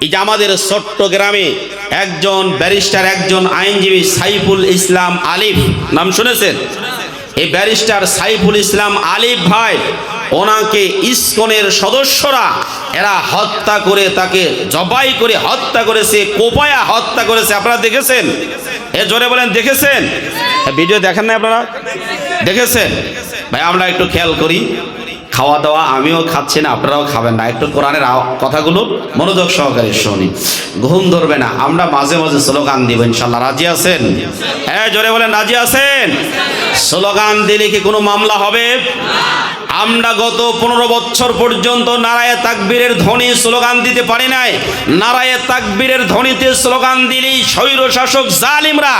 এই যে আমাদের চট্টগ্রামে একজন ব্যারিস্টার, একজন আইনজীবী সাইফুল ইসলাম আলিফ, নাম শুনেছেন? এই ব্যারিস্টার সাইফুল ইসলাম আলিফ ভাই, ওনাকে ইসকনের সদস্যরা এরা হত্যা করে, তাকে জবাই করে হত্যা করেছে, কোপায়া হত্যা করেছে। আপনারা দেখেছেন? এ জোরে বলেন, দেখেছেন? ভিডিও দেখেন না আপনারা? দেখেছেন? ভাই আমরা একটু খেয়াল করি, খাওয়া দাওয়া আমিও খাচ্ছি না, আপনারাও খাবেন না, একটু কোরআনের কথাগুলো মনোযোগ সহকারে শুনি, ঘুম ধরবে না। আমরা মাঝে মাঝে স্লোগান দিব ইনশাল্লাহ। রাজি আছেন? হ্যাঁ জোরে বলেন, রাজি আছেন? স্লোগান দিলে কি কোনো মামলা হবে? আমরা গত 15 বছর পর্যন্ত নারায়ে তাকবীরের ধ্বনি স্লোগান দিতে পারি নাই। নারায়ে তাকবীরের ধ্বনিতে স্লোগান দিলেই স্বৈর শাসক জালিমরা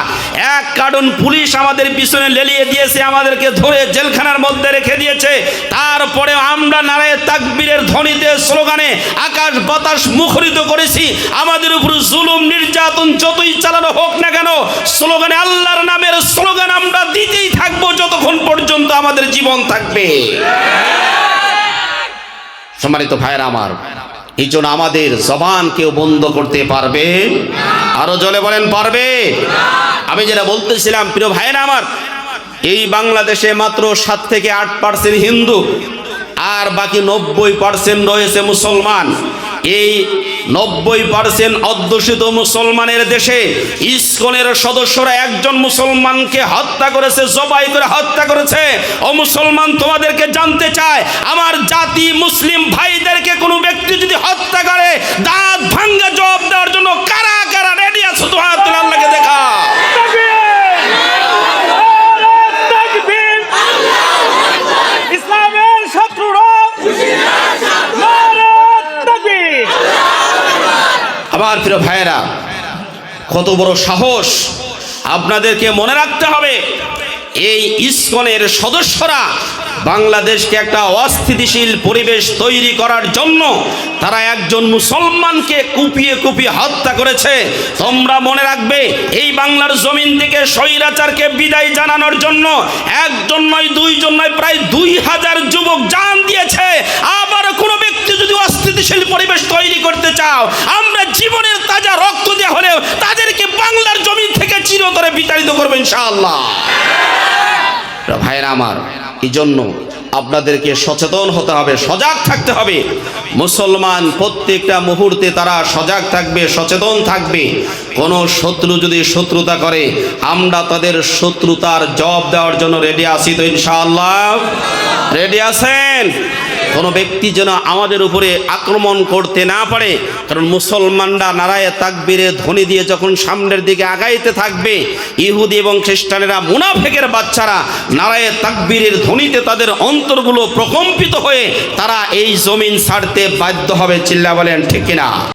এক কার্টুন পুলিশ আমাদের পিছনে লেলিয়ে দিয়েছে, আমাদেরকে ধরে জেলখানার মধ্যে রেখে দিয়েছে। তারপরে আমরা নারায়ে তাকবীরের ধ্বনিতে স্লোগানে আকাশ বাতাস মুখরিত করেছি। আমাদের উপর জুলুম নির্যাতন যতই চালানো হোক না কেন, স্লোগানে আল্লাহর নামের স্লোগান আমরা দিতেই থাকবো যতক্ষণ পর্যন্ত আমাদের জীবন থাকবে। সম্মানিত ভাইরা আমার, এই জন্য আমাদের জবান কেউ বন্ধ করতে পারবে? আরো জলে বলেন, পারবে? আমি যেটা বলতেছিলাম প্রিয় ভাইরা আমার, এই বাংলাদেশে মাত্র 7 থেকে 8% হিন্দু আর বাকি 90% রয়েছে মুসলমান। এই 90% অধ্যুষিত মুসলমানের দেশে ইসকনের সদস্যরা একজন মুসলমানকে হত্যা করেছে, জবাই করে হত্যা করেছে। ও মুসলমান, তোমাদেরকে জানতে চায়, আমার জাতি মুসলিম ভাইদেরকে কোনো ব্যক্তি যদি হত্যা করে, দাঁত ভাঙ্গা জবাব দেওয়ার জন্য কারা কারা রেডি আছে? তো হাত তুলে আল্লাহকে দেখা। আমার প্রিয় ভাইয়েরা, কত বড় সাহস! আপনাদেরকে মনে রাখতে হবে, এই ইসকনের সদস্যরা বাংলাদেশকে একটা অস্থিতিশীল পরিবেশ তৈরি করার জন্য তারা একজন মুসলমানকে কুপিয়ে কুপিয়ে হত্যা করেছে। তোমরা মনে রাখবে, এই বাংলার জমিন থেকে স্বৈরাচারকে বিদায় জানানোর জন্য একজন নয়, দুইজন নয়, প্রায় 2000 যুবক জান দিয়েছে। আবার কোনো ব্যক্তি যদি অস্থিতিশীল পরিবেশ তৈরি করতে চাও, আমরা জীবনের তাজা রক্ত দিয়ে হলেও তাদেরকে বাংলার জমিন থেকে চিরতরে বিতাড়িত করবো ইনশাআল্লাহ। ভাইরা আমার, এই জন্য আপনাদেরকে সচেতন হতে হবে, সজাগ থাকতে হবে। মুসলমান প্রত্যেকটা মুহূর্তে তারা সজাগ থাকবে, সচেতন থাকবে। কোন শত্রু যদি শত্রুতা করে, আমরা তাদের শত্রুতার জবাব দেওয়ার জন্য রেডি আছি তো ইনশাআল্লাহ? রেডি আছেন? কোনো ব্যক্তি যেন আমাদের উপরে আক্রমণ করতে না পারে, কারণ মুসলমানরা নারায়ে তাকবীরের ধ্বনি দিয়ে যখন সামনের দিকে আগাইতে থাকবে, ইহুদি এবং খ্রিস্টানেরা, মুনাফিকের বাচ্চারা নারায়ে তাকবীরের ধ্বনিতে তাদের অন্তরগুলো প্রকম্পিত হয়ে তারা এই জমিন ছাড়তে বাধ্য হবে। চিল্লা বলেন ঠিক কিনা?